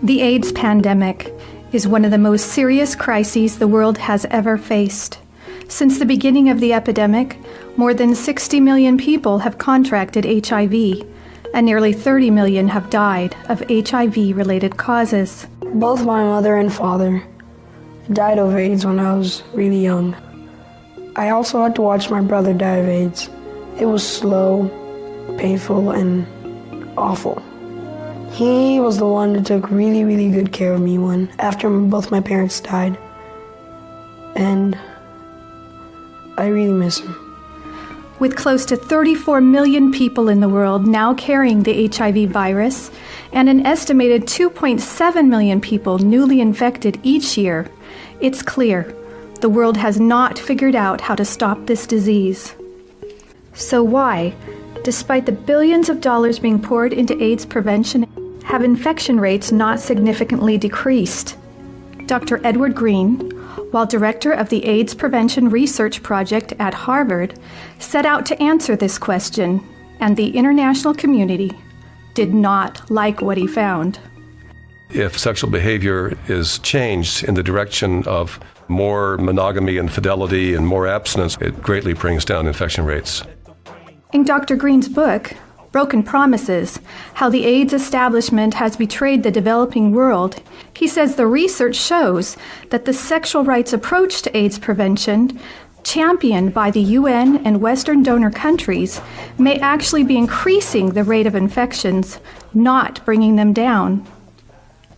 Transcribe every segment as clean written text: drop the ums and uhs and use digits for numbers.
The AIDS pandemic is one of the most serious crises the world has ever faced. Since the beginning of the epidemic, more than 60 million people have contracted HIV, and nearly 30 million have died of HIV-related causes. Both my mother and father died of AIDS when I was really young. I also had to watch my brother die of AIDS. It was slow, painful, and awful. He was the one that took really, really good care of me after both my parents died. And I really miss him. With close to 34 million people in the world now carrying the HIV virus, and an estimated 2.7 million people newly infected each year, it's clear the world has not figured out how to stop this disease. So why, despite the billions of dollars being poured into AIDS prevention, have infection rates not significantly decreased? Dr. Edward Green, while director of the AIDS Prevention Research Project at Harvard, set out to answer this question, and the international community did not like what he found. If sexual behavior is changed in the direction of more monogamy and fidelity and more abstinence, it greatly brings down infection rates. In Dr. Green's book, Broken Promises, How the AIDS Establishment Has Betrayed the Developing World, he says the research shows that the sexual rights approach to AIDS prevention, championed by the UN and Western donor countries, may actually be increasing the rate of infections, not bringing them down.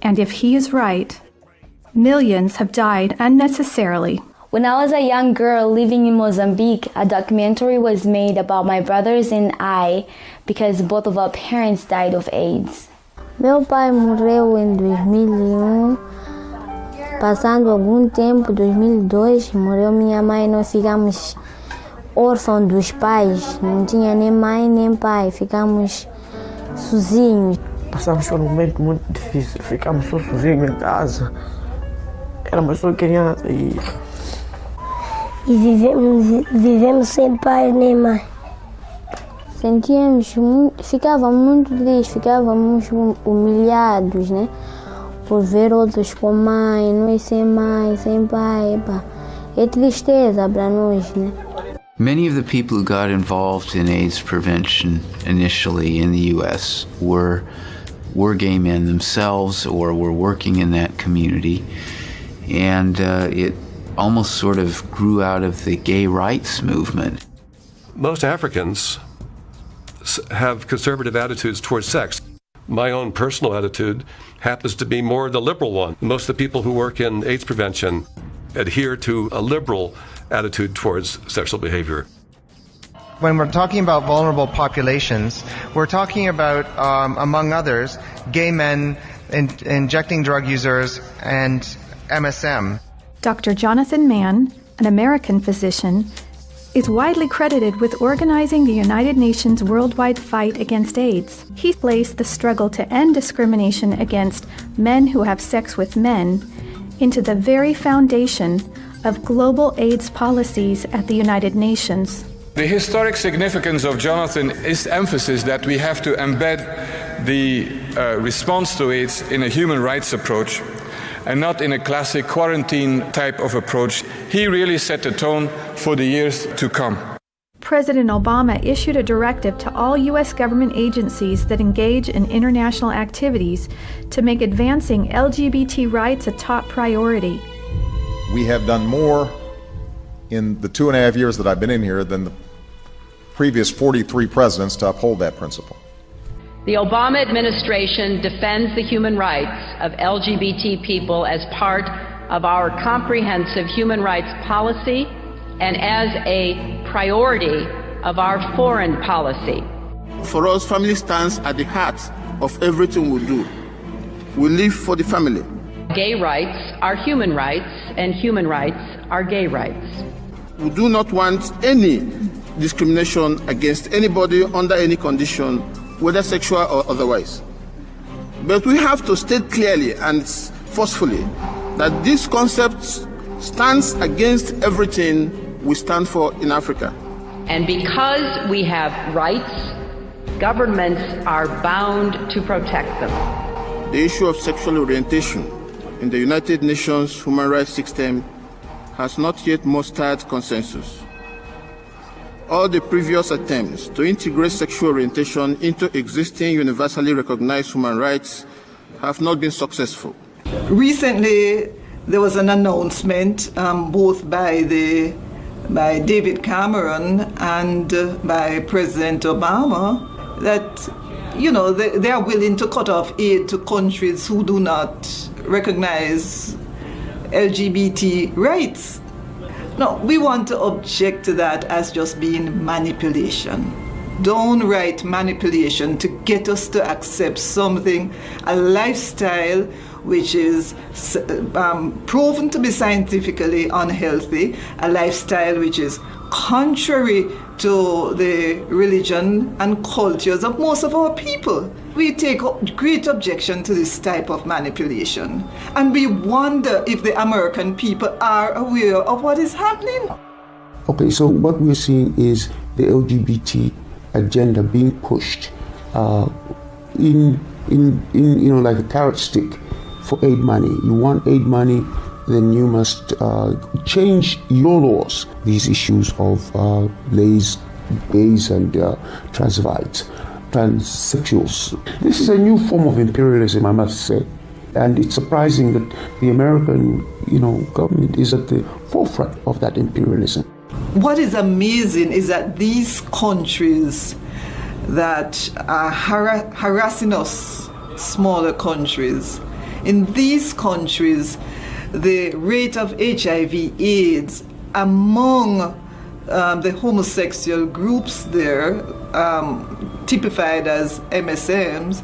And if he is right, millions have died unnecessarily. When I was a young girl living in Mozambique, a documentary was made about my brothers and I because both of our parents died of AIDS. Meu pai morreu em 2001. Passando algum tempo, 2002, morreu minha mãe. Nós ficamos órfãos dos pais. Não tinha nem mãe nem pai. Ficamos sozinhos. Passamos por um momento muito difícil. Ficamos só sozinhos em casa. Éramos só crianças e vivemos sem pai nem mãe. Ficávamos muito tristes, ficávamos humilhados, né? Por ver outros com mãe, nós sem mãe, sem pai, pá. É tristeza para nós, né? Many of the people who got involved in AIDS prevention initially in the U.S. were gay men themselves or were working in that community, and it almost sort of grew out of the gay rights movement. Most Africans have conservative attitudes towards sex. My own personal attitude happens to be more the liberal one. Most of the people who work in AIDS prevention adhere to a liberal attitude towards sexual behavior. When we're talking about vulnerable populations, we're talking about, among others, gay men injecting drug users and MSM. Dr. Jonathan Mann, an American physician, is widely credited with organizing the United Nations worldwide fight against AIDS. He placed the struggle to end discrimination against men who have sex with men into the very foundation of global AIDS policies at the United Nations. The historic significance of Jonathan is emphasis that we have to embed the response to AIDS in a human rights approach and not in a classic quarantine type of approach. He really set the tone for the years to come. President Obama issued a directive to all U.S. government agencies that engage in international activities to make advancing LGBT rights a top priority. We have done more in the 2.5 years that I've been in here than the previous 43 presidents to uphold that principle. The Obama administration defends the human rights of LGBT people as part of our comprehensive human rights policy and as a priority of our foreign policy. For us, family stands at the heart of everything we do. We live for the family. Gay rights are human rights, and human rights are gay rights. We do not want any discrimination against anybody under any condition, whether sexual or otherwise. But we have to state clearly and forcefully that this concept stands against everything we stand for in Africa. And because we have rights, governments are bound to protect them. the issue of sexual orientation in the United Nations human rights system has not yet mustered consensus. All the previous attempts to integrate sexual orientation into existing universally recognized human rights have not been successful. Recently, there was an announcement both by David Cameron and by President Obama that, they are willing to cut off aid to countries who do not recognize LGBT rights. No, we want to object to that as just being manipulation. Downright manipulation to get us to accept something, a lifestyle which is proven to be scientifically unhealthy, a lifestyle which is contrary to the religion and cultures of most of our people. We take great objection to this type of manipulation, and we wonder if the American people are aware of what is happening. Okay, so what we're seeing is the LGBT agenda being pushed in like a carrot stick for aid money. You want aid money, then you must change your laws. These issues of gays and transvestites, transsexuals. This is a new form of imperialism, I must say. And it's surprising that the American, government is at the forefront of that imperialism. What is amazing is that these countries that are harassing us, smaller countries, in these countries, the rate of HIV/AIDS among the homosexual groups there, typified as MSMs,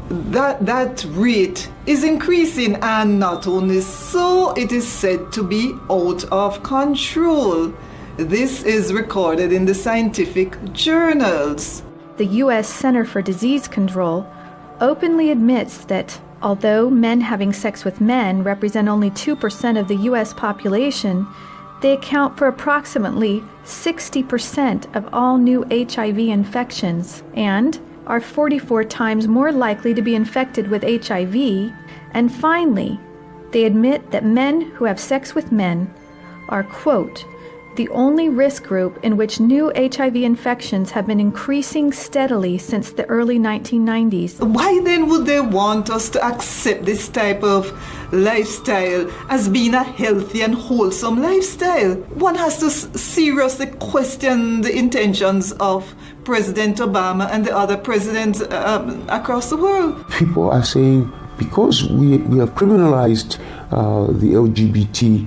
that rate is increasing, and not only so, it is said to be out of control. This is recorded in the scientific journals. The U.S. Center for Disease Control openly admits that although men having sex with men represent only 2% of the U.S. population, they account for approximately 60% of all new HIV infections and are 44 times more likely to be infected with HIV. And finally, they admit that men who have sex with men are, quote, the only risk group in which new HIV infections have been increasing steadily since the early 1990s. Why then would they want us to accept this type of lifestyle as being a healthy and wholesome lifestyle? One has to seriously question the intentions of President Obama and the other presidents across the world. People are saying because we have criminalized the LGBT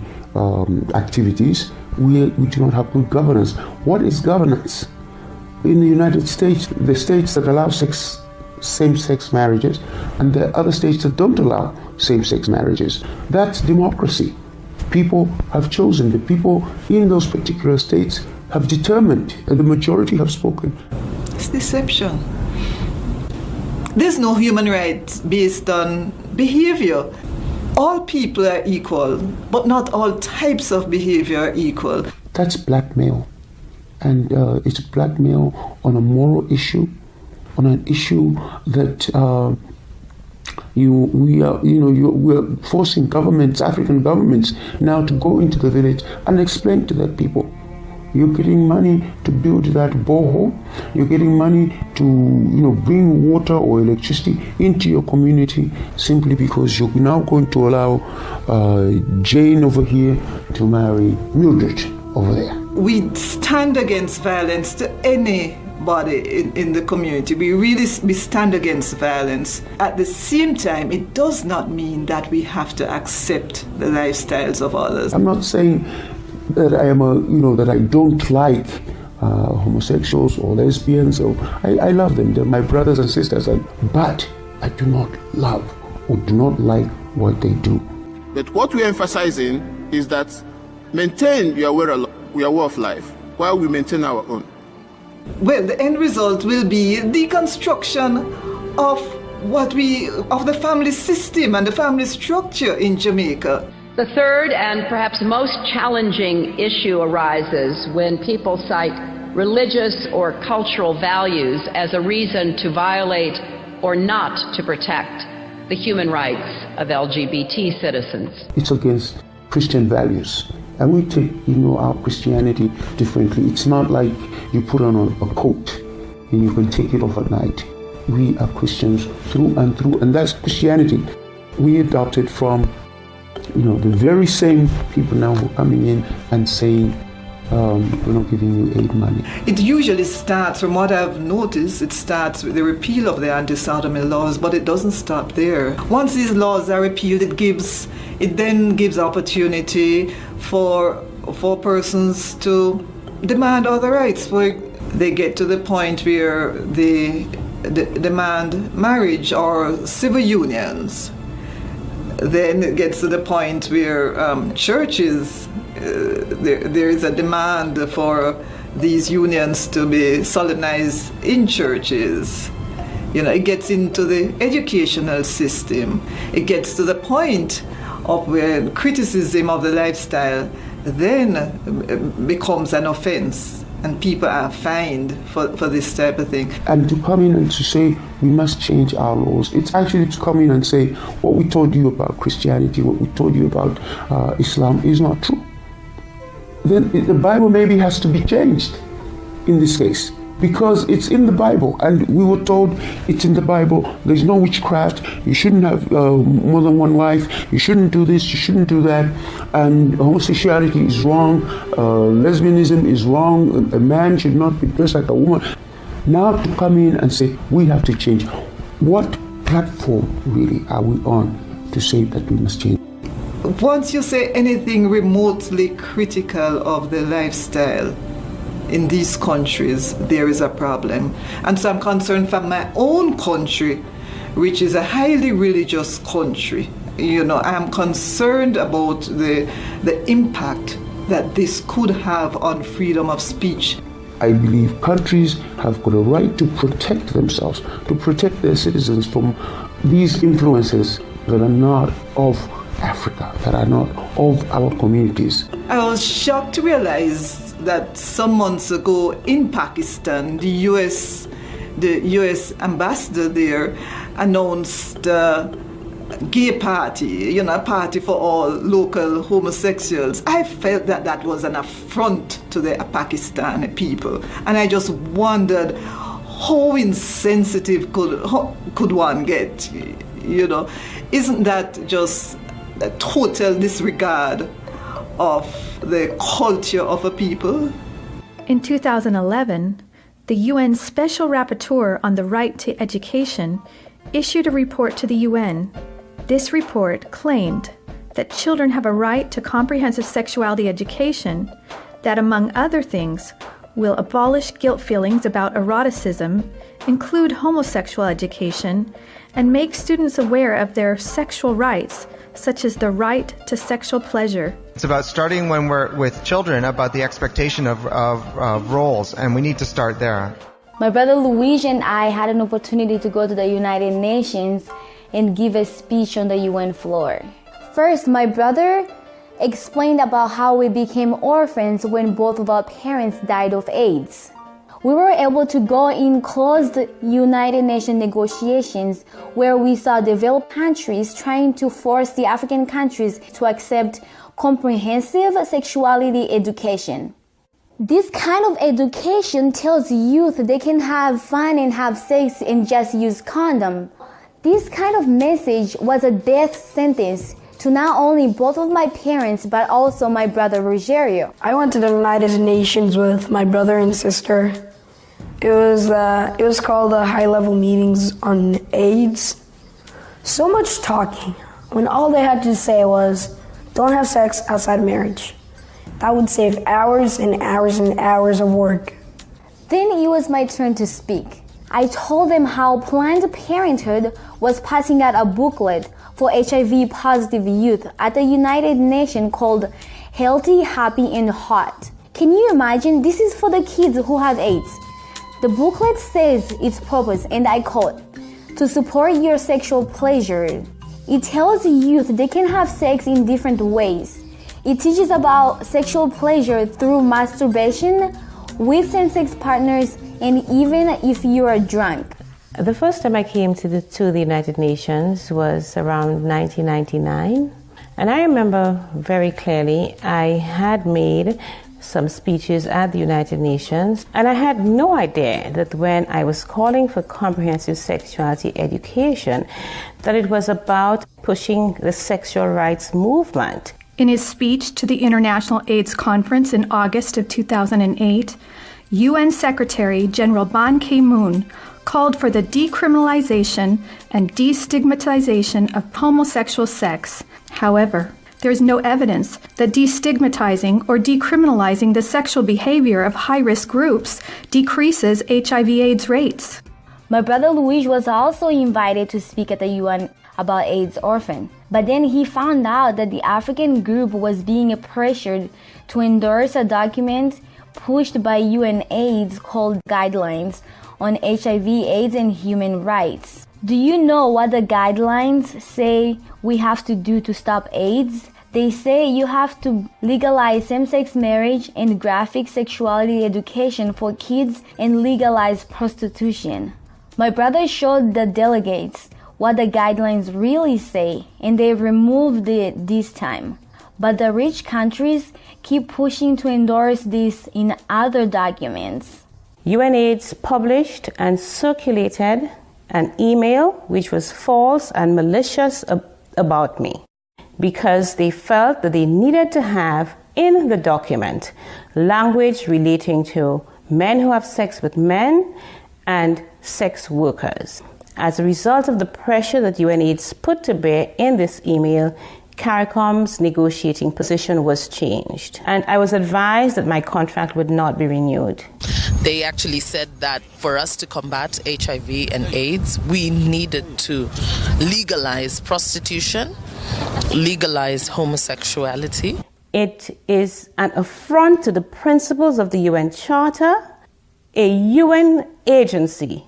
activities, we do not have good governance. What is governance? In the United States, the states that allow same-sex marriages, and the other states that don't allow same-sex marriages. That's democracy. People have chosen. The people in those particular states have determined, and the majority have spoken. It's deception. There's no human rights based on behavior. All people are equal, but not all types of behavior are equal. That's blackmail. And it's blackmail on a moral issue, on an issue that we're forcing governments, African governments, now to go into the village and explain to their people. You're getting money to build that borehole. You're getting money to, bring water or electricity into your community simply because you're now going to allow Jane over here to marry Mildred over there. We stand against violence to anybody in the community. We stand against violence. At the same time, it does not mean that we have to accept the lifestyles of others. I'm not saying that I am that I don't like homosexuals or lesbians. I love them. They're my brothers and sisters. But I do not love or do not like what they do. But what we're emphasizing is that maintain your way of life while we maintain our own. Well, the end result will be deconstruction of the family system and the family structure in Jamaica. The third and perhaps most challenging issue arises when people cite religious or cultural values as a reason to violate or not to protect the human rights of LGBT citizens. It's against Christian values. And we take, our Christianity differently. It's not like you put on a coat and you can take it off at night. We are Christians through and through, and that's Christianity. We adopted from, the very same people now who are coming in and saying, we're not giving you aid money. It usually starts, from what I've noticed, it starts with the repeal of the anti-sodomy laws, but it doesn't stop there. Once these laws are repealed, it then gives opportunity for persons to demand other rights. They get to the point where they demand marriage or civil unions. Then it gets to the point where churches, there is a demand for these unions to be solemnized in churches. It gets into the educational system. It gets to the point of where criticism of the lifestyle then becomes an offense, and people are fined for this type of thing. And to come in and to say we must change our laws, it's actually to come in and say what we told you about Christianity, what we told you about Islam is not true. Then the Bible maybe has to be changed in this case, because it's in the Bible, and we were told it's in the Bible. There's no witchcraft. You shouldn't have more than one wife. You shouldn't do this. You shouldn't do that. And homosexuality is wrong. Lesbianism is wrong. A man should not be dressed like a woman. Now to come in and say we have to change. What platform really are we on to say that we must change? Once you say anything remotely critical of the lifestyle in these countries, there is a problem. And so I'm concerned for my own country, which is a highly religious country. I'm concerned about the impact that this could have on freedom of speech. I believe countries have got a right to protect themselves, to protect their citizens from these influences that are not of Africa, that are not of our communities. I was shocked to realize that some months ago in Pakistan, the U.S. ambassador there announced a gay party, a party for all local homosexuals. I felt that was an affront to the Pakistani people, and I just wondered how insensitive could one get. Isn't that just a total disregard of the culture of a people? In 2011, the UN Special Rapporteur on the Right to Education issued a report to the UN. This report claimed that children have a right to comprehensive sexuality education that, among other things, will abolish guilt feelings about eroticism, include homosexual education, and make students aware of their sexual rights, such as the right to sexual pleasure. It's about starting when we're with children, about the expectation of roles, and we need to start there. My brother Luigi and I had an opportunity to go to the United Nations and give a speech on the UN floor. First, my brother explained about how we became orphans when both of our parents died of AIDS. We were able to go in closed United Nations negotiations where we saw developed countries trying to force the African countries to accept comprehensive sexuality education. This kind of education tells youth they can have fun and have sex and just use condom. This kind of message was a death sentence to not only both of my parents but also my brother Rogerio. I went to the United Nations with my brother and sister. It was called high-level meetings on AIDS. So much talking when all they had to say was, don't have sex outside of marriage. That would save hours and hours and hours of work. Then it was my turn to speak. I told them how Planned Parenthood was passing out a booklet for HIV-positive youth at the United Nations called Healthy, Happy, and Hot. Can you imagine? This is for the kids who have AIDS. The booklet says its purpose, and I quote, to support your sexual pleasure. It tells youth they can have sex in different ways. It teaches about sexual pleasure through masturbation, with same-sex partners, and even if you are drunk. The first time I came to the United Nations was around 1999. And I remember very clearly I had made some speeches at the United Nations, and I had no idea that when I was calling for comprehensive sexuality education, that it was about pushing the sexual rights movement. In his speech to the International AIDS Conference in August of 2008, UN Secretary General Ban Ki-moon called for the decriminalization and destigmatization of homosexual sex. However, there is no evidence that destigmatizing or decriminalizing the sexual behavior of high-risk groups decreases HIV/AIDS rates. My brother Luis was also invited to speak at the UN about AIDS orphan, but then he found out that the African group was being pressured to endorse a document pushed by UNAIDS called Guidelines on HIV/AIDS and Human Rights. Do you know what the guidelines say we have to do to stop AIDS? They say you have to legalize same-sex marriage and graphic sexuality education for kids and legalize prostitution. My brother showed the delegates what the guidelines really say, and they removed it this time. But the rich countries keep pushing to endorse this in other documents. UNAIDS published and circulated an email which was false and malicious about me, because they felt that they needed to have in the document language relating to men who have sex with men and sex workers. As a result of the pressure that UNAIDS put to bear in this email, CARICOM's negotiating position was changed, and I was advised that my contract would not be renewed. They actually said that for us to combat HIV and AIDS, we needed to legalize prostitution, legalize homosexuality. It is an affront to the principles of the UN Charter. A UN agency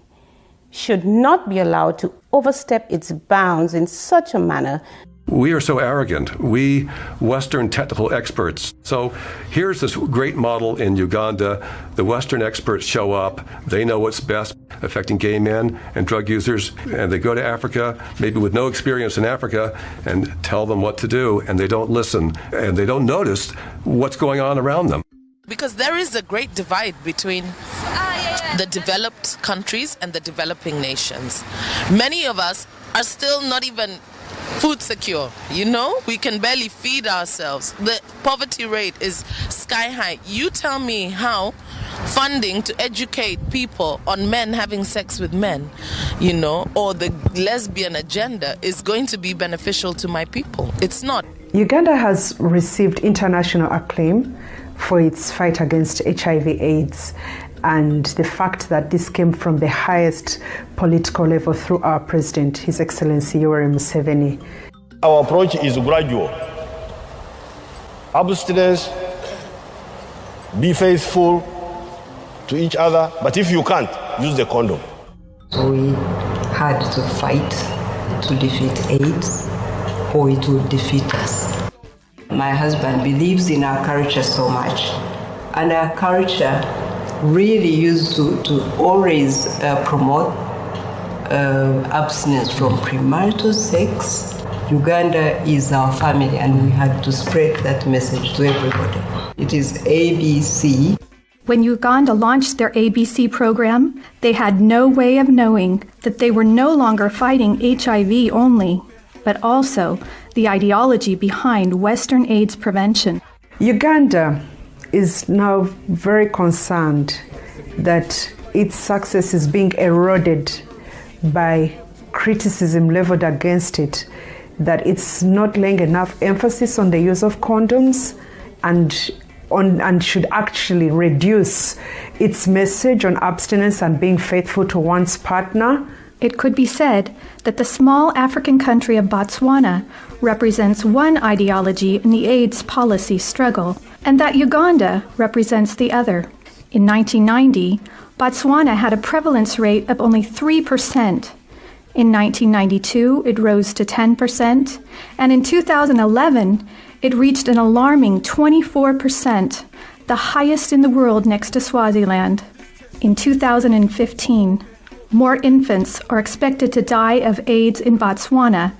should not be allowed to overstep its bounds in such a manner. We are so arrogant. We Western technical experts. So here's this great model in Uganda. The Western experts show up. They know what's best affecting gay men and drug users. And they go to Africa, maybe with no experience in Africa, and tell them what to do. And they don't listen. And they don't notice what's going on around them. Because there is a great divide between the developed countries and the developing nations. Many of us are still not even food secure, we can barely feed ourselves. The poverty rate is sky high. You tell me how funding to educate people on men having sex with men, or the lesbian agenda is going to be beneficial to my people. It's not. Uganda has received international acclaim for its fight against HIV/AIDS, and the fact that this came from the highest political level through our president, His Excellency Yoweri Museveni. Our approach is gradual. Abstinence, be faithful to each other, but if you can't, use the condom. We had to fight to defeat AIDS, or it would defeat us. My husband believes in our culture so much, and our culture really used to always promote abstinence from premarital sex. Uganda is our family, and we had to spread that message to everybody. It is ABC. When Uganda launched their ABC program, they had no way of knowing that they were no longer fighting HIV only, but also the ideology behind Western AIDS prevention. Uganda is now very concerned that its success is being eroded by criticism leveled against it, that it's not laying enough emphasis on the use of condoms and should actually reduce its message on abstinence and being faithful to one's partner. It could be said that the small African country of Botswana represents one ideology in the AIDS policy struggle, and that Uganda represents the other. In 1990, Botswana had a prevalence rate of only 3%. In 1992, it rose to 10%, and in 2011, it reached an alarming 24%, the highest in the world next to Swaziland. In 2015, More infants are expected to die of AIDS in Botswana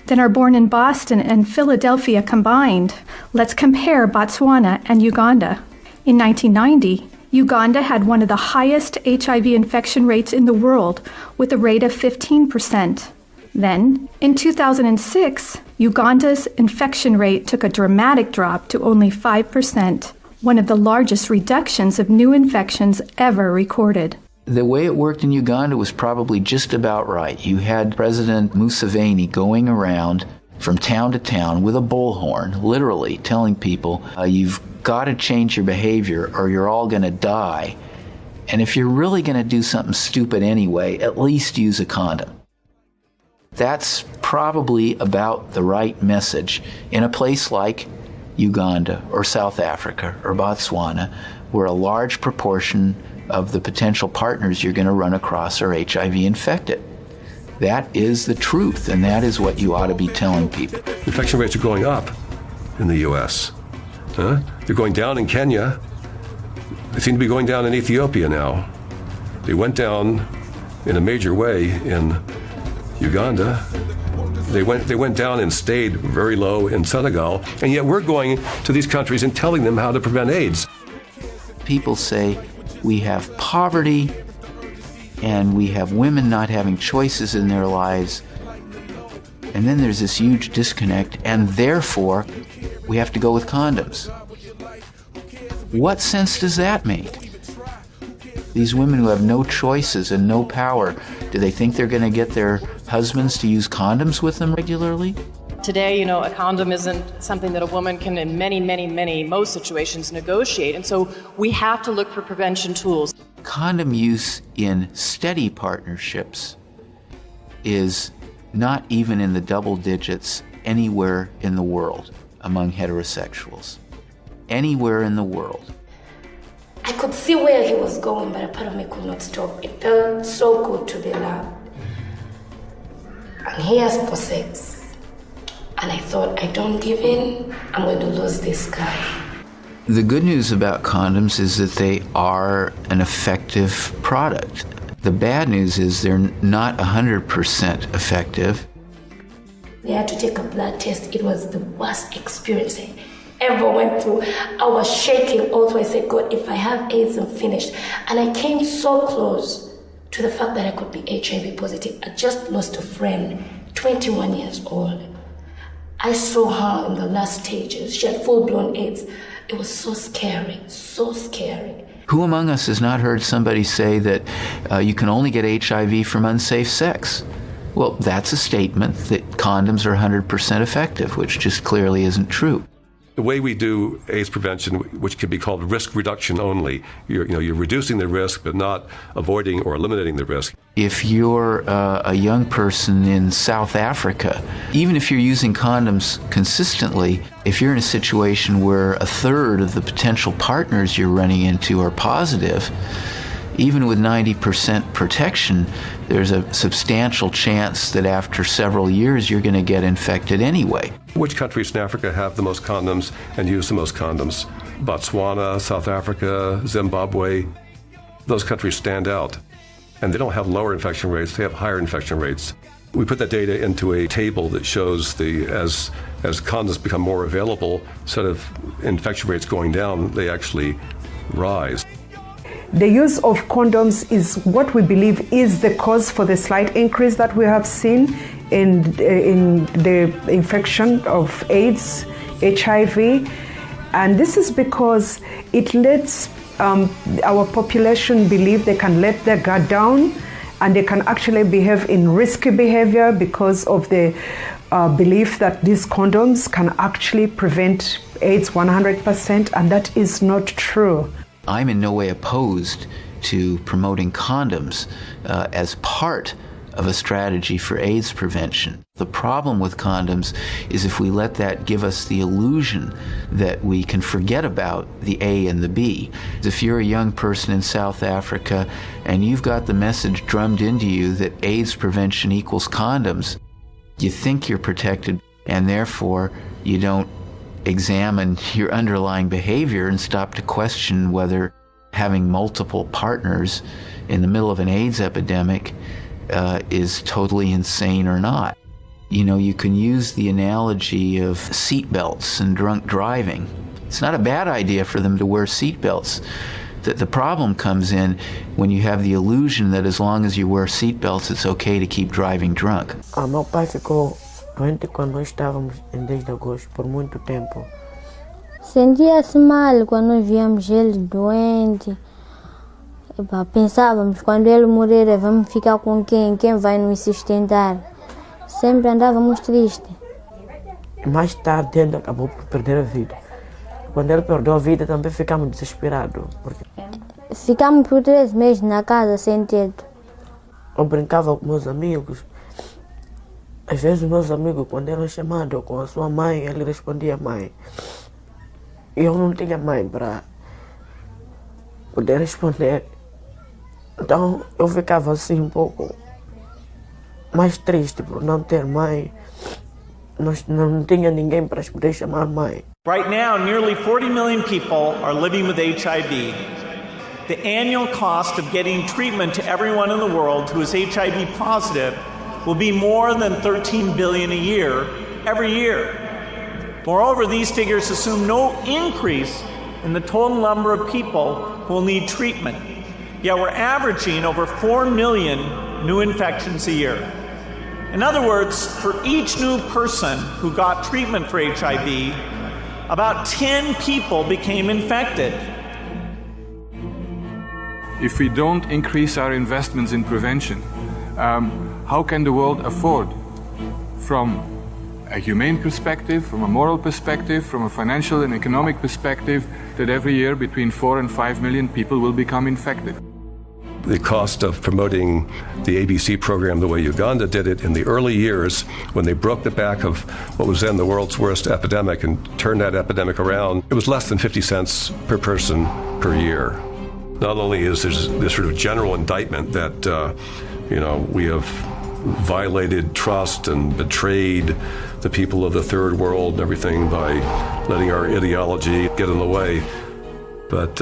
than are born in Boston and Philadelphia combined. Let's compare Botswana and Uganda. In 1990, Uganda had one of the highest HIV infection rates in the world, with a rate of 15%. Then, in 2006, Uganda's infection rate took a dramatic drop to only 5%, one of the largest reductions of new infections ever recorded. The way it worked in Uganda was probably just about right. You had President Museveni going around from town to town with a bullhorn, literally telling people, you've got to change your behavior or you're all going to die. And if you're really going to do something stupid anyway, at least use a condom. That's probably about the right message in a place like Uganda or South Africa or Botswana, where a large proportion of the potential partners you're going to run across are HIV infected. That is the truth, and that is what you ought to be telling people. Infection rates are going up in the U.S. They're going down in Kenya. They seem to be going down in Ethiopia now. They went down in a major way in Uganda. They went down and stayed very low in Senegal, and yet we're going to these countries and telling them how to prevent AIDS. People say we have poverty and we have women not having choices in their lives, and then there's this huge disconnect, and therefore we have to go with condoms. What sense does that make? These women who have no choices and no power, do they think they're going to get their husbands to use condoms with them regularly? Today, a condom isn't something that a woman can, in most situations, negotiate. And so we have to look for prevention tools. Condom use in steady partnerships is not even in the double digits anywhere in the world among heterosexuals. Anywhere in the world. I could see where he was going, but a part of me could not stop. It felt so good to be loved. And he asked for sex. And I thought, I don't give in, I'm going to lose this guy. The good news about condoms is that they are an effective product. The bad news is they're not 100% effective. They had to take a blood test. It was the worst experience I ever went through. I was shaking all through. I said, God, if I have AIDS, I'm finished. And I came so close to the fact that I could be HIV positive. I just lost a friend, 21 years old. I saw her in the last stages. She had full-blown AIDS. It was so scary, so scary. Who among us has not heard somebody say that you can only get HIV from unsafe sex? Well, that's a statement that condoms are 100% effective, which just clearly isn't true. The way we do AIDS prevention, which can be called risk reduction only, you're reducing the risk but not avoiding or eliminating the risk. If you're a young person in South Africa, even if you're using condoms consistently, if you're in a situation where a third of the potential partners you're running into are positive, even with 90% protection, there's a substantial chance that after several years you're going to get infected anyway. Which countries in Africa have the most condoms and use the most condoms? Botswana, South Africa, Zimbabwe. Those countries stand out. And they don't have lower infection rates, they have higher infection rates. We put that data into a table that shows as condoms become more available, instead of infection rates going down, they actually rise. The use of condoms is what we believe is the cause for the slight increase that we have seen in the infection of AIDS, HIV. And this is because it lets our population believe they can let their guard down and they can actually behave in risky behavior because of the belief that these condoms can actually prevent AIDS 100%, and that is not true. I'm in no way opposed to promoting condoms as part of a strategy for AIDS prevention. The problem with condoms is if we let that give us the illusion that we can forget about the A and the B. If you're a young person in South Africa and you've got the message drummed into you that AIDS prevention equals condoms, you think you're protected, and therefore you don't examine your underlying behavior and stop to question whether having multiple partners in the middle of an AIDS epidemic is totally insane or not. You know, you can use the analogy of seatbelts and drunk driving. It's not a bad idea for them to wear seatbelts. The problem comes in when you have the illusion that as long as you wear seatbelts, it's okay to keep driving drunk. Meu pai ficou doente quando nós estávamos em 10 de agosto, por muito tempo. Sentia-se mal quando nós víamos ele doente. Pensávamos, quando ele morrer, vamos ficar com quem? Quem vai nos sustentar? Sempre andávamos tristes. Mais tarde ele acabou por perder a vida. Quando ele perdeu a vida também ficamos desesperados. Ficamos por 3 meses na casa sem teto. Eu brincava com meus amigos. Às vezes meus amigos, quando eram chamados com a sua mãe, ele respondia mãe. E eu não tinha mãe para poder responder. Então eu ficava assim um pouco mais triste por não ter mãe. Não tinha ninguém para poder chamar mãe. Right now, nearly 40 million people are living with HIV. The annual cost of getting treatment to everyone in the world who is HIV positive will be more than $13 billion a year, every year. Moreover, these figures assume no increase in the total number of people who will need treatment. Yet we're averaging over 4 million new infections a year. In other words, for each new person who got treatment for HIV, about 10 people became infected. If we don't increase our investments in prevention, how can the world afford, from a humane perspective, from a moral perspective, from a financial and economic perspective, that every year between 4 and 5 million people will become infected? The cost of promoting the ABC program the way Uganda did it in the early years, when they broke the back of what was then the world's worst epidemic and turned that epidemic around, it was less than 50 cents per person per year. Not only is there this sort of general indictment that we have violated trust and betrayed the people of the third world and everything by letting our ideology get in the way, but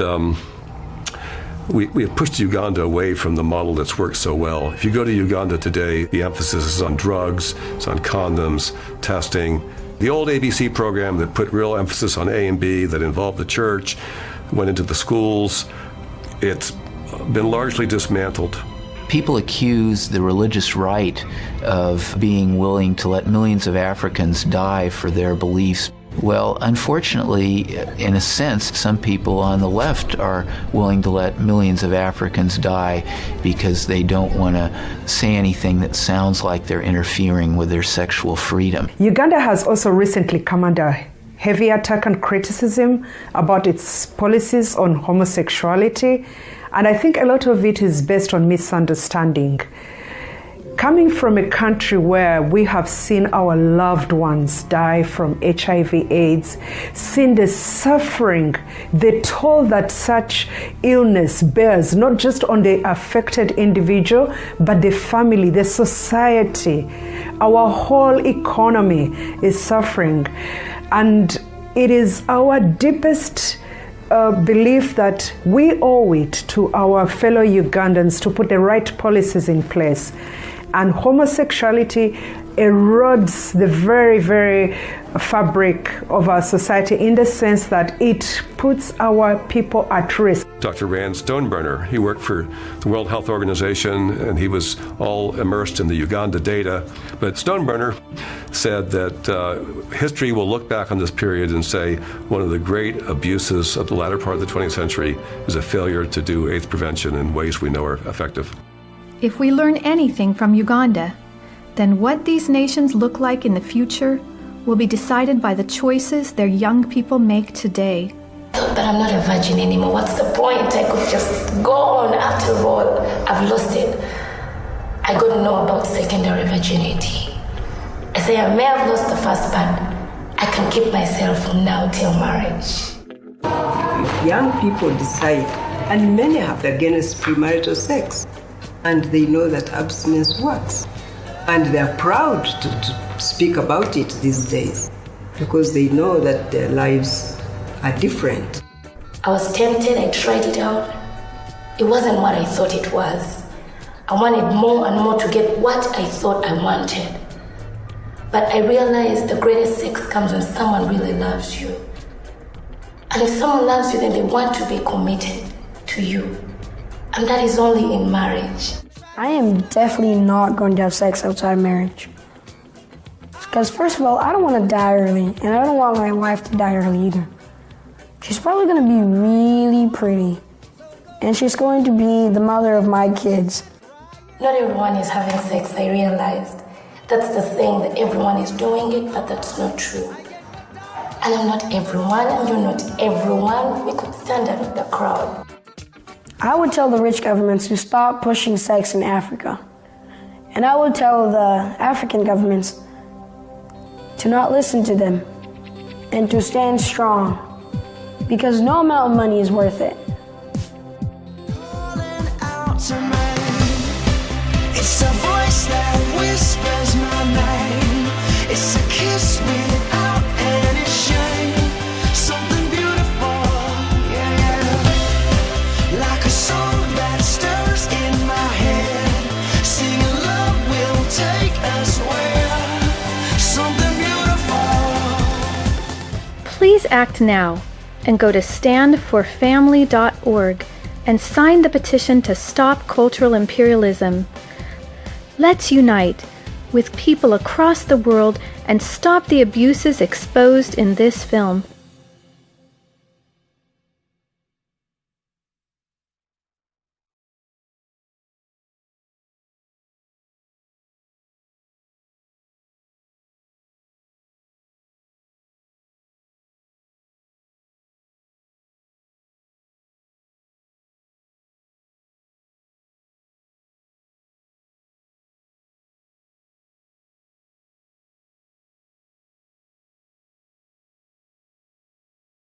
we have pushed Uganda away from the model that's worked so well. If you go to Uganda today, the emphasis is on drugs, it's on condoms, testing. The old ABC program that put real emphasis on A and B, that involved the church, went into the schools, it's been largely dismantled. People accuse the religious right of being willing to let millions of Africans die for their beliefs. Well, unfortunately, in a sense, some people on the left are willing to let millions of Africans die because they don't want to say anything that sounds like they're interfering with their sexual freedom. Uganda has also recently come under heavy attack and criticism about its policies on homosexuality, and I think a lot of it is based on misunderstanding. Coming from a country where we have seen our loved ones die from HIV/AIDS, seen the suffering, the toll that such illness bears, not just on the affected individual, but the family, the society, our whole economy is suffering. And it is our deepest belief that we owe it to our fellow Ugandans to put the right policies in place. And homosexuality erodes the very, very fabric of our society in the sense that it puts our people at risk. Dr. Rand Stoneburner, he worked for the World Health Organization and he was all immersed in the Uganda data. But Stoneburner said that history will look back on this period and say one of the great abuses of the latter part of the 20th century is a failure to do AIDS prevention in ways we know are effective. If we learn anything from Uganda, then what these nations look like in the future will be decided by the choices their young people make today. But I'm not a virgin anymore. What's the point? I could just go on. After all, I've lost it. I got to know about secondary virginity. I say I may have lost the first, but I can keep myself from now till marriage. Young people decide, and many have against premarital sex, and they know that abstinence works. And they're proud to speak about it these days because they know that their lives are different. I was tempted, I tried it out, it wasn't what I thought it was. I wanted more and more to get what I thought I wanted. But I realized the greatest sex comes when someone really loves you. And if someone loves you, then they want to be committed to you. And that is only in marriage. I am definitely not going to have sex outside marriage. Because first of all, I don't want to die early, and I don't want my wife to die early either. She's probably going to be really pretty, and she's going to be the mother of my kids. Not everyone is having sex, I realized. That's the thing, that everyone is doing it, but that's not true. And I'm not everyone, and you're not everyone. We could stand out of the crowd. I would tell the rich governments to stop pushing sex in Africa. And I would tell the African governments to not listen to them and to stand strong, because no amount of money is worth it. It's a voice that whispers my name. It's a kiss without any shame. Something beautiful, yeah. Like a song that stirs in my head. Singing love will take us where. Something beautiful. Please act now and go to standforfamily.org and sign the petition to stop cultural imperialism. Let's unite with people across the world and stop the abuses exposed in this film.